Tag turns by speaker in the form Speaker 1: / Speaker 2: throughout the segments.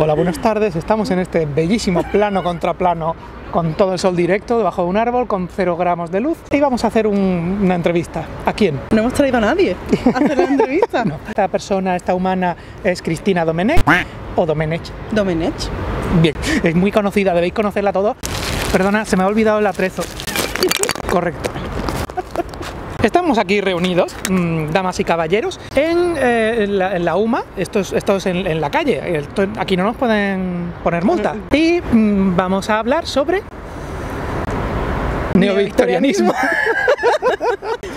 Speaker 1: Hola, buenas tardes. Estamos en este bellísimo plano contra plano con todo el sol directo debajo de un árbol con 0 gramos de luz y vamos a hacer una entrevista. ¿A quién?
Speaker 2: No hemos traído a nadie a hacer la entrevista.
Speaker 1: No. Esta persona, esta humana es Cristina Domenech o Domenech.
Speaker 2: Domenech.
Speaker 1: Bien, es muy conocida, debéis conocerla todos. Perdona, se me ha olvidado el atrezo. Correcto. Estamos aquí reunidos, damas y caballeros, en la UMA, esto es en la calle, aquí no nos pueden poner multa. Y vamos a hablar sobre neovictorianismo.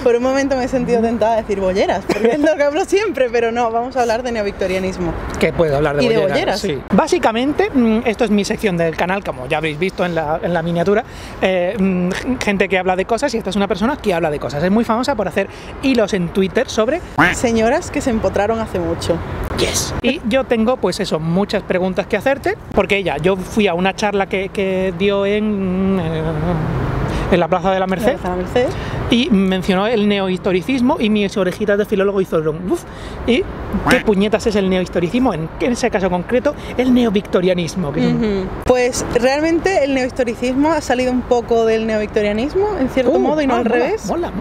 Speaker 2: Por un momento me he sentido tentada a decir bolleras, porque es lo que hablo siempre, pero no, vamos a hablar de neovictorianismo.
Speaker 1: ¿Qué puedo hablar de
Speaker 2: ¿Y
Speaker 1: bolleras?
Speaker 2: de bolleras?
Speaker 1: Sí. Básicamente, esto es mi sección del canal, como ya habéis visto en la miniatura, gente que habla de cosas, y esta es una persona que habla de cosas. Es muy famosa por hacer hilos en Twitter sobre
Speaker 2: señoras que se empotraron hace mucho.
Speaker 1: Yes. Y yo tengo, pues eso, muchas preguntas que hacerte, porque yo fui a una charla que dio en la Plaza de la Merced, y mencionó el neohistoricismo y mis orejitas de filólogo hicieron uf. ¿Y qué puñetas es el neohistoricismo? En ese caso concreto, el neovictorianismo.
Speaker 2: Pues realmente el neohistoricismo ha salido un poco del neovictorianismo, en cierto modo, y no al revés.
Speaker 1: Mola.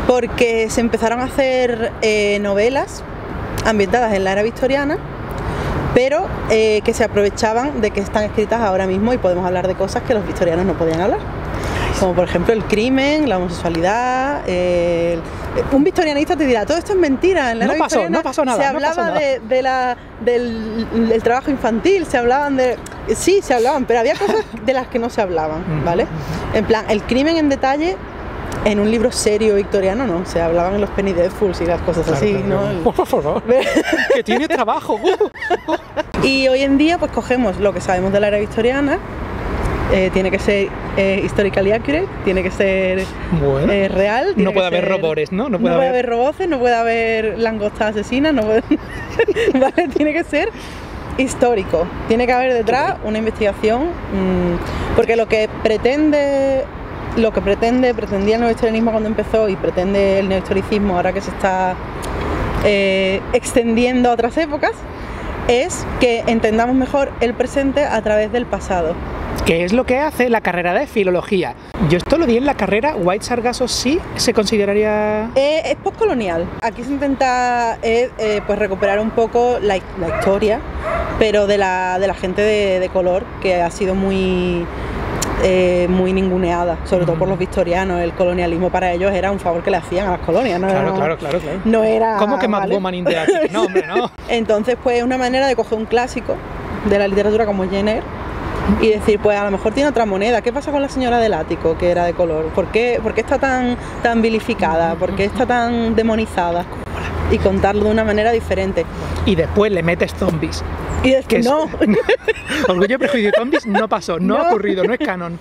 Speaker 2: Porque se empezaron a hacer novelas ambientadas en la era victoriana, pero que se aprovechaban de que están escritas ahora mismo y podemos hablar de cosas que los victorianos no podían hablar. Como por ejemplo el crimen, la homosexualidad. Un victorianista te dirá, todo esto es mentira. En la era victoriana
Speaker 1: no pasó nada.
Speaker 2: Se hablaba del trabajo infantil, se hablaban de... Sí, se hablaban, pero había cosas de las que no se hablaban, ¿vale? En plan, el crimen en detalle, en un libro serio victoriano no, se hablaban en los Penny Dreadfuls y las cosas así, ¿no?
Speaker 1: Por favor, que tiene trabajo.
Speaker 2: Y hoy en día pues cogemos lo que sabemos de la era victoriana. Tiene que ser historically accurate, tiene que ser real.
Speaker 1: No puede haber robores, ¿no?
Speaker 2: No puede haber roboces, no puede haber langostas asesinas, no puede... ¿Vale? Tiene que ser histórico, tiene que haber detrás una investigación, porque lo que pretendía el neohistorianismo cuando empezó y pretende el neohistoricismo ahora que se está extendiendo a otras épocas, es que entendamos mejor el presente a través del pasado.
Speaker 1: ¿Qué es lo que hace la carrera de filología? Yo esto lo di en la carrera. White Sargasso sí se consideraría...
Speaker 2: Es postcolonial. Aquí se intenta pues recuperar un poco la historia, pero de la gente de color, que ha sido muy ninguneada, sobre todo por los victorianos. El colonialismo para ellos era un favor que le hacían a las colonias, ¿no?
Speaker 1: Claro.
Speaker 2: No era...
Speaker 1: ¿Cómo que Mad Woman in the Attic? No, hombre, no.
Speaker 2: Entonces, pues es una manera de coger un clásico de la literatura como Jane Eyre y decir, pues a lo mejor tiene otra moneda. ¿Qué pasa con la señora del ático, que era de color? ¿Por qué está tan vilificada? ¿Por qué está tan demonizada? Y contarlo de una manera diferente.
Speaker 1: Y después le metes zombies.
Speaker 2: Y es que no.
Speaker 1: Orgullo, Prejuicio y Zombies no pasó, no ha ocurrido, no es canon.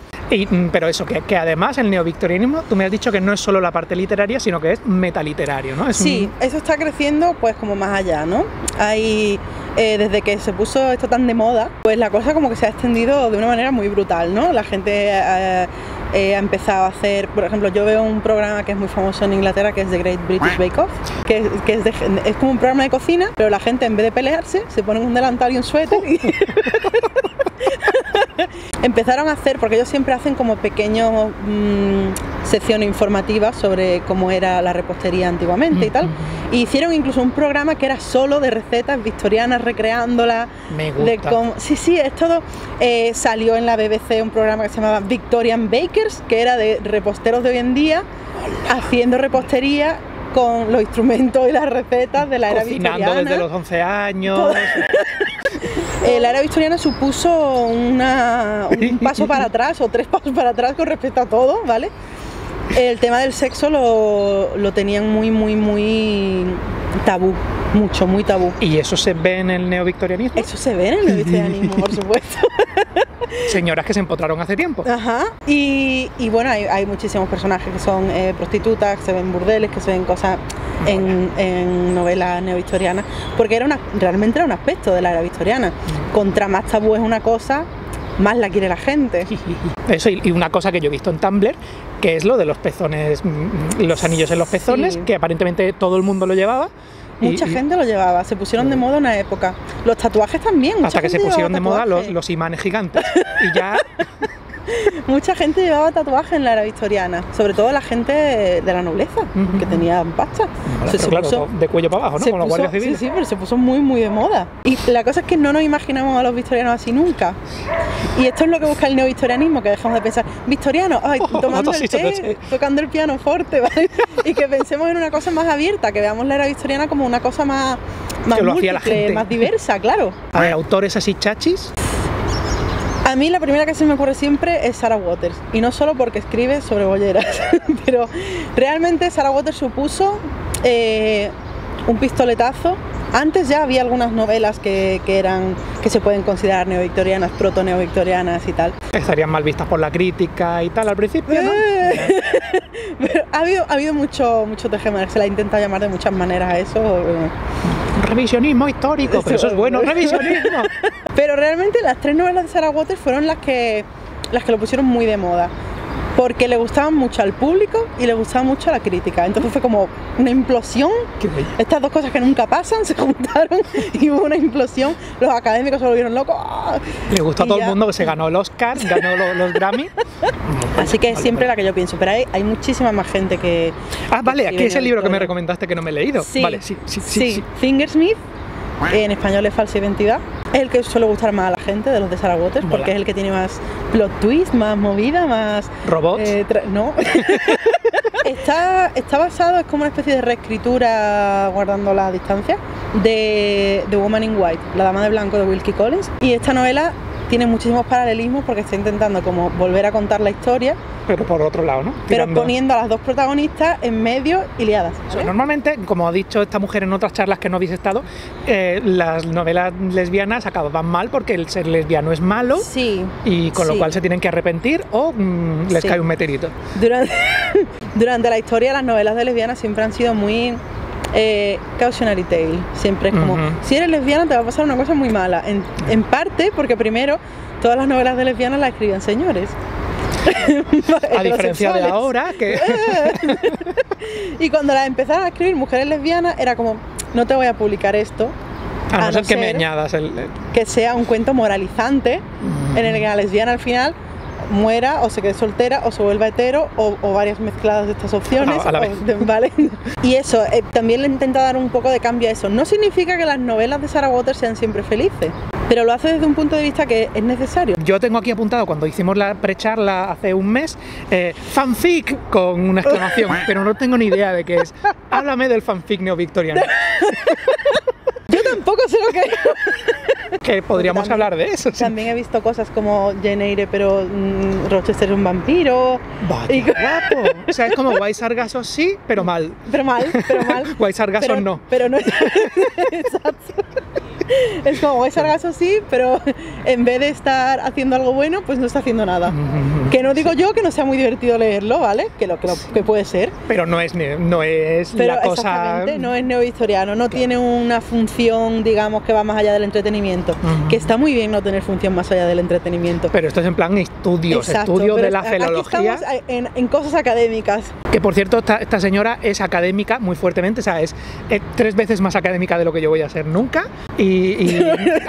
Speaker 1: Pero eso, que además el neovictorianismo, tú me has dicho que no es solo la parte literaria, sino que es metaliterario, ¿no?
Speaker 2: Sí, eso está creciendo pues como más allá, ¿no? Hay... desde que se puso esto tan de moda, pues la cosa como que se ha extendido de una manera muy brutal, ¿no? La gente ha empezado a hacer, por ejemplo, yo veo un programa que es muy famoso en Inglaterra, que es The Great British Bake Off, que es como un programa de cocina, pero la gente en vez de pelearse se ponen un delantal y un suéter y... Empezaron a hacer, porque ellos siempre hacen como pequeños secciones informativas sobre cómo era la repostería antiguamente y tal, y hicieron incluso un programa que era solo de recetas victorianas, recreándolas.
Speaker 1: Me gusta.
Speaker 2: Sí, es todo. Salió en la BBC un programa que se llamaba Victorian Bakers, que era de reposteros de hoy en día haciendo repostería con los instrumentos y las recetas de la era victoriana.
Speaker 1: Cocinando desde los 11 años.
Speaker 2: La era victoriana supuso un paso para atrás o 3 pasos para atrás con respecto a todo, ¿vale? El tema del sexo lo tenían muy tabú, muy tabú.
Speaker 1: ¿Y eso se ve en el neovictorianismo?
Speaker 2: Eso se ve en el neovictorianismo, por supuesto.
Speaker 1: Señoras que se empotraron hace tiempo.
Speaker 2: Ajá. Y bueno, hay muchísimos personajes que son prostitutas, que se ven burdeles, que se ven cosas en novelas neovictorianas, porque realmente era un aspecto de la era victoriana. Contra más tabú es una cosa, más la quiere la gente.
Speaker 1: Eso, y una cosa que yo he visto en Tumblr, que es lo de los pezones, los anillos en los pezones, que aparentemente todo el mundo lo llevaba,
Speaker 2: Mucha gente lo llevaba, se pusieron de moda una época. Los tatuajes también.
Speaker 1: Hasta que se pusieron de moda los imanes gigantes. Y ya...
Speaker 2: Mucha gente llevaba tatuajes en la era victoriana, sobre todo la gente de la nobleza, que tenía pasta.
Speaker 1: Claro, de cuello para abajo, ¿no? Con los guardias civiles.
Speaker 2: Sí, pero se puso muy, muy de moda. Y la cosa es que no nos imaginamos a los victorianos así nunca. Y esto es lo que busca el neovictorianismo, que dejamos de pensar, victoriano, ay, tomando el té, tocando el piano fuerte, ¿vale? Y que pensemos en una cosa más abierta, que veamos la era victoriana como una cosa más múltiple, más diversa, claro.
Speaker 1: A ver, autores así chachis.
Speaker 2: A mí la primera que se me ocurre siempre es Sarah Waters, y no solo porque escribe sobre bolleras, pero realmente Sarah Waters supuso un pistoletazo. Antes ya había algunas novelas que se pueden considerar neovictorianas, proto-neovictorianas y tal.
Speaker 1: Estarían mal vistas por la crítica y tal al principio, ¿no?
Speaker 2: Pero ha habido mucho tejemaneje, se la ha intentado llamar de muchas maneras a eso.
Speaker 1: Revisionismo histórico, pero eso es bueno, revisionismo.
Speaker 2: Pero realmente las 3 novelas de Sarah Waters fueron las que lo pusieron muy de moda, porque le gustaban mucho al público y le gustaba mucho a la crítica. Entonces fue como una implosión. Estas dos cosas que nunca pasan se juntaron y hubo una implosión. Los académicos se volvieron locos.
Speaker 1: Le gustó a todo el mundo, que se ganó el Oscar, ganó los Grammy.
Speaker 2: Así que es siempre la que yo pienso, pero hay muchísima más gente que...
Speaker 1: Vale, aquí es el libro que me recomendaste que no me he leído.
Speaker 2: Sí,
Speaker 1: vale, sí.
Speaker 2: Fingersmith, en español es Falsa Identidad. Es el que suele gustar más a la gente de los de Sarah Waters, porque es el que tiene más plot twist, más movida, más...
Speaker 1: ¿Robots?
Speaker 2: No. Está basado, es como una especie de reescritura, guardando la distancia, de The Woman in White, La Dama de Blanco de Wilkie Collins. Y esta novela tiene muchísimos paralelismos porque está intentando como volver a contar la historia,
Speaker 1: pero por otro lado, ¿no?
Speaker 2: Pero poniendo a las dos protagonistas en medio y liadas, ¿sabes?
Speaker 1: O sea, normalmente, como ha dicho esta mujer en otras charlas que no habéis estado, las novelas lesbianas acaban mal porque el ser lesbiano es malo, y con lo cual se tienen que arrepentir o les cae un meteorito.
Speaker 2: Durante la historia, las novelas de lesbianas siempre han sido muy... cautionary tale, siempre es como si eres lesbiana te va a pasar una cosa muy mala, en parte porque primero todas las novelas de lesbianas las escribían señores,
Speaker 1: a diferencia de ahora que...
Speaker 2: y cuando las empezaron a escribir mujeres lesbianas era como, no te voy a publicar esto
Speaker 1: a no ser que me añadas
Speaker 2: que sea un cuento moralizante en el que la lesbiana al final muera o se quede soltera o se vuelva hetero o varias mezcladas de estas opciones, ¿vale? Y eso, también le intenta dar un poco de cambio a eso. No significa que las novelas de Sarah Waters sean siempre felices, pero lo hace desde un punto de vista que es necesario.
Speaker 1: Yo tengo aquí apuntado, cuando hicimos la precharla hace un mes, fanfic con una exclamación, pero no tengo ni idea de qué es. Háblame del fanfic neovictoriano.
Speaker 2: Yo tampoco sé lo que es.
Speaker 1: Que podríamos hablar de eso.
Speaker 2: También he visto cosas como Jane Eyre, pero Rochester es un vampiro.
Speaker 1: ¡Vaya, guapo! O sea, es como White Sargasso sí, pero mal.
Speaker 2: Pero mal.
Speaker 1: White Sargasso no.
Speaker 2: Pero no es... Exacto. Es como White Sargasso sí, pero en vez de estar haciendo algo bueno, pues no está haciendo nada. Que no digo yo que no sea muy divertido leerlo, ¿vale? Que puede ser.
Speaker 1: Pero no es la cosa...
Speaker 2: Exactamente, no es neovictoriano, no tiene una función, digamos, que va más allá del entretenimiento. Que está muy bien no tener función más allá del entretenimiento.
Speaker 1: Pero esto es en plan estudios de la filología.
Speaker 2: Aquí estamos en cosas académicas.
Speaker 1: Que por cierto, esta señora es académica muy fuertemente, o sea, es 3 veces más académica de lo que yo voy a ser nunca. Y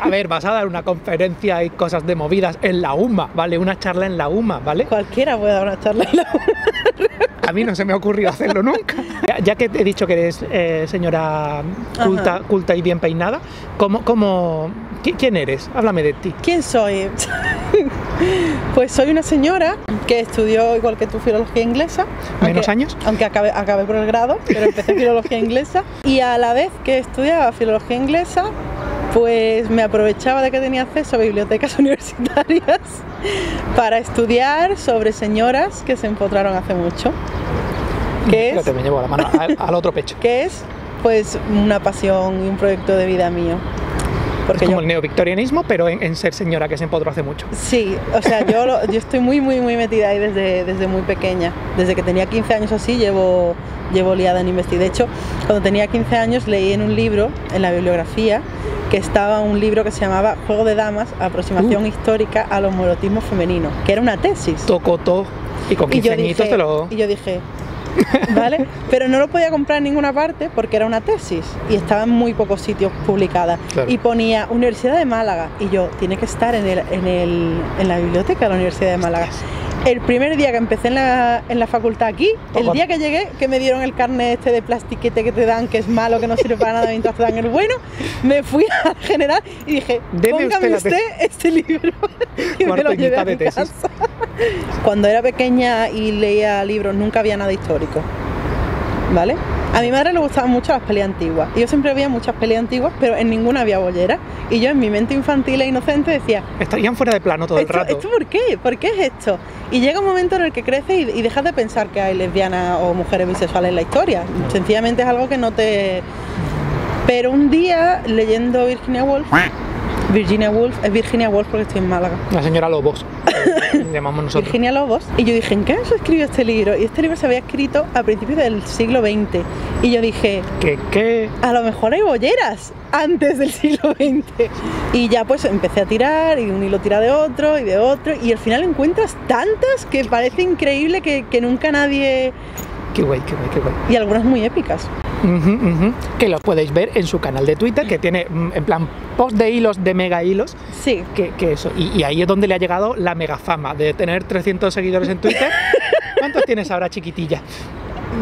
Speaker 1: a ver, vas a dar una conferencia y cosas de movidas en la UMA, ¿vale? Una charla en la UMA, ¿vale?
Speaker 2: Cualquiera puede dar una charla en la UMA.
Speaker 1: A mí no se me ha ocurrido hacerlo nunca. Ya que he dicho que eres señora culta y bien peinada, ¿quién eres? Háblame de ti.
Speaker 2: ¿Quién soy? Pues soy una señora que estudió, igual que tú, filología inglesa.
Speaker 1: ¿Menos años?
Speaker 2: Aunque acabé por el grado, pero empecé filología inglesa. Y a la vez que estudiaba filología inglesa, pues me aprovechaba de que tenía acceso a bibliotecas universitarias para estudiar sobre señoras que se empotraron hace mucho.
Speaker 1: Fíjate, me llevo la mano al otro pecho.
Speaker 2: Que es, pues, una pasión y un proyecto de vida mío.
Speaker 1: Porque es como el neovictorianismo, pero en ser señora que se empotró hace mucho.
Speaker 2: Sí, o sea, yo estoy muy metida ahí desde muy pequeña. Desde que tenía 15 años así llevo liada en investigación. De hecho, cuando tenía 15 años leí en un libro, en la bibliografía, que estaba un libro que se llamaba Juego de Damas, aproximación histórica al homoerotismo femenino, que era una tesis.
Speaker 1: Tocotó. Y con 15 añitos te lo...
Speaker 2: Y yo dije, ¿vale? Pero no lo podía comprar en ninguna parte porque era una tesis y estaba en muy pocos sitios publicada.
Speaker 1: Claro.
Speaker 2: Y ponía Universidad de Málaga y yo, tiene que estar en la biblioteca de la Universidad de Málaga. El primer día que empecé en la facultad aquí, el día que llegué, que me dieron el carnet este de plastiquete que te dan, que es malo, que no sirve para nada mientras te dan el bueno, me fui al general y dije, póngame usted este libro y me lo llevé a mi casa. Cuando era pequeña y leía libros nunca había nada histórico, ¿vale? A mi madre le gustaban mucho las pelis antiguas y yo siempre veía muchas pelis antiguas, pero en ninguna había bollera. Y yo en mi mente infantil e inocente decía,
Speaker 1: estarían fuera de plano todo el rato.
Speaker 2: ¿Esto por qué? ¿Por qué es esto? Y llega un momento en el que creces y dejas de pensar que hay lesbianas o mujeres bisexuales en la historia. Sencillamente es algo que no te... Pero un día, leyendo Virginia Woolf, es Virginia Woolf porque estoy en Málaga.
Speaker 1: La señora Lobos, llamamos nosotros.
Speaker 2: Virginia Lobos. Y yo dije, ¿en qué año se escribió este libro? Y este libro se había escrito a principios del siglo XX. Y yo dije,
Speaker 1: ¿Qué?
Speaker 2: A lo mejor hay bolleras antes del siglo XX. Y ya pues empecé a tirar y un hilo tira de otro y de otro. Y al final encuentras tantas que parece increíble que nunca nadie...
Speaker 1: Qué guay, qué guay, qué guay.
Speaker 2: Y algunas muy épicas.
Speaker 1: Que los podéis ver en su canal de Twitter, que tiene en plan post de hilos, de mega hilos.
Speaker 2: Sí.
Speaker 1: Que eso. Y ahí es donde le ha llegado la mega fama de tener 300 seguidores en Twitter. ¿Cuántos tienes ahora, chiquitilla?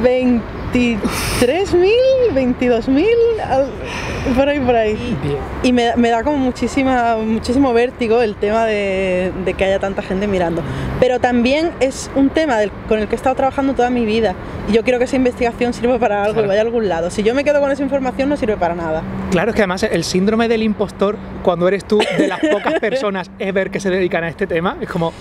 Speaker 2: 23.000, 22.000, por ahí.
Speaker 1: Bien.
Speaker 2: Y me da como muchísimo vértigo el tema de que haya tanta gente mirando. Pero también es un tema con el que he estado trabajando toda mi vida. Y yo quiero que esa investigación sirva para algo, claro, y vaya a algún lado. Si yo me quedo con esa información no sirve para nada.
Speaker 1: Claro, es que además el síndrome del impostor, cuando eres tú de las pocas personas ever que se dedican a este tema, es como...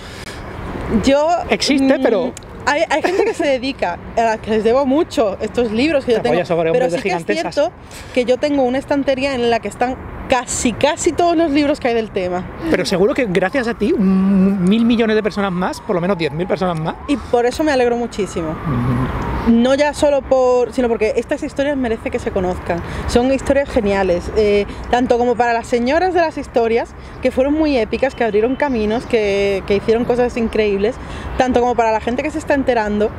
Speaker 1: Existe, pero...
Speaker 2: Hay gente que se dedica, a la que les debo mucho estos libros que yo tengo, pero sí que es cierto que yo tengo una estantería en la que están casi todos los libros que hay del tema.
Speaker 1: Pero seguro que gracias a ti 1.000 millones de personas más, por lo menos 10.000 personas más.
Speaker 2: Y por eso me alegro muchísimo. No ya solo sino porque estas historias merece que se conozcan. Son historias geniales, tanto como para las señoras de las historias, que fueron muy épicas, que abrieron caminos, que hicieron cosas increíbles, tanto como para la gente que se está enterando,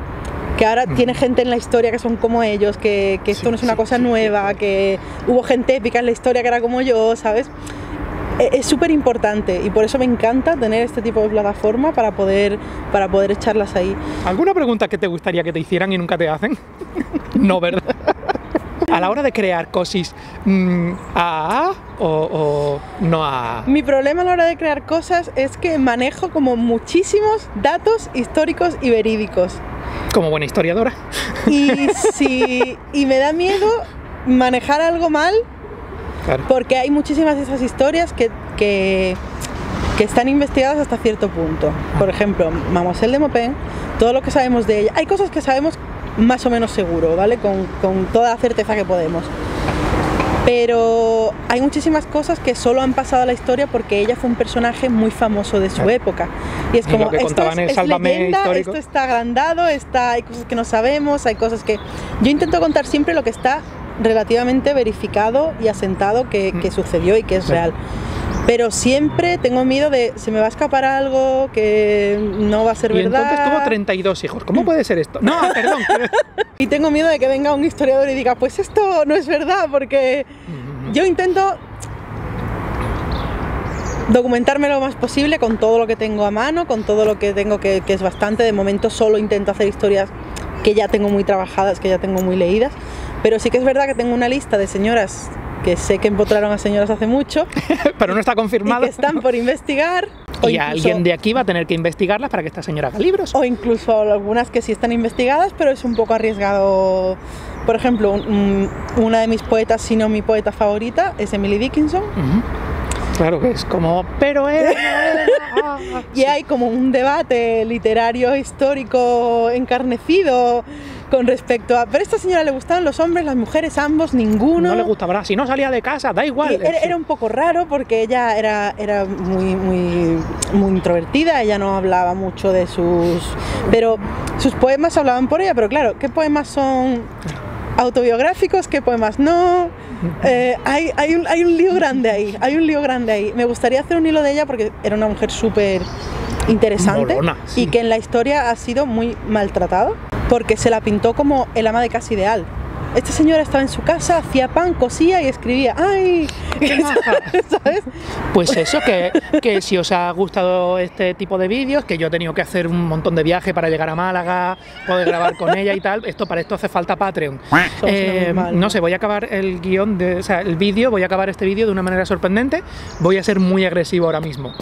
Speaker 2: que ahora tiene gente en la historia que son como ellos, que esto no es una cosa nueva, que hubo gente épica en la historia que era como yo, ¿sabes? Es súper importante y por eso me encanta tener este tipo de plataforma para poder echarlas ahí.
Speaker 1: ¿Alguna pregunta que te gustaría que te hicieran y nunca te hacen? No, ¿verdad? A la hora de crear cosas, ¿AA o no AA?
Speaker 2: Mi problema a la hora de crear cosas es que manejo como muchísimos datos históricos y verídicos.
Speaker 1: Como buena historiadora.
Speaker 2: Y me da miedo manejar algo mal.
Speaker 1: Claro.
Speaker 2: Porque hay muchísimas de esas historias que están investigadas hasta cierto punto. Por ejemplo, Mademoiselle de Maupin, todo lo que sabemos de ella, hay cosas que sabemos más o menos seguro, ¿vale? Con toda la certeza que podemos. Pero hay muchísimas cosas que solo han pasado a la historia porque ella fue un personaje muy famoso de su época. Y es como, esto es leyenda, esto está agrandado, hay cosas que no sabemos, hay cosas que... Yo intento contar siempre lo que está relativamente verificado y asentado que sucedió y que es real. Pero siempre tengo miedo de se me va a escapar algo que no va a ser verdad.
Speaker 1: Y entonces tuvo 32 hijos. ¿Cómo puede ser esto? No, perdón.
Speaker 2: Y tengo miedo de que venga un historiador y diga, pues esto no es verdad, porque yo intento documentarme lo más posible con todo lo que tengo a mano, con todo lo que tengo que es bastante. De momento solo intento hacer historias que ya tengo muy trabajadas, que ya tengo muy leídas. Pero sí que es verdad que tengo una lista de señoras que sé que empotraron a señoras hace mucho.
Speaker 1: Pero no está confirmado.
Speaker 2: Y que están por investigar.
Speaker 1: Y alguien de aquí va a tener que investigarlas para que esta señora haga libros.
Speaker 2: O incluso algunas que sí están investigadas, pero es un poco arriesgado. Por ejemplo, una de mis poetas, si no mi poeta favorita, es Emily Dickinson.
Speaker 1: Claro que es como, pero era.
Speaker 2: Y hay como un debate literario histórico encarnecido con respecto a, pero a esta señora le gustaban los hombres, las mujeres, ambos, ninguno.
Speaker 1: No le gustaba, si no salía de casa, da igual.
Speaker 2: Era un poco raro porque ella era muy introvertida, ella no hablaba mucho de pero sus poemas hablaban por ella, pero claro, ¿qué poemas son autobiográficos, qué poemas no? Hay un lío grande ahí, Me gustaría hacer un hilo de ella porque era una mujer súper interesante.
Speaker 1: Molona, sí.
Speaker 2: Y que en la historia ha sido muy maltratada porque se la pintó como el ama de casa ideal. Esta señora estaba en su casa, hacía pan, cosía y escribía. ¡Ay! ¿Sabes?
Speaker 1: Pues eso, que si os ha gustado este tipo de vídeos, que yo he tenido que hacer un montón de viajes para llegar a Málaga, poder grabar con ella y tal, para esto hace falta Patreon. No sé, voy a acabar el guión, o sea, el vídeo, voy a acabar este vídeo de una manera sorprendente. Voy a ser muy agresivo ahora mismo.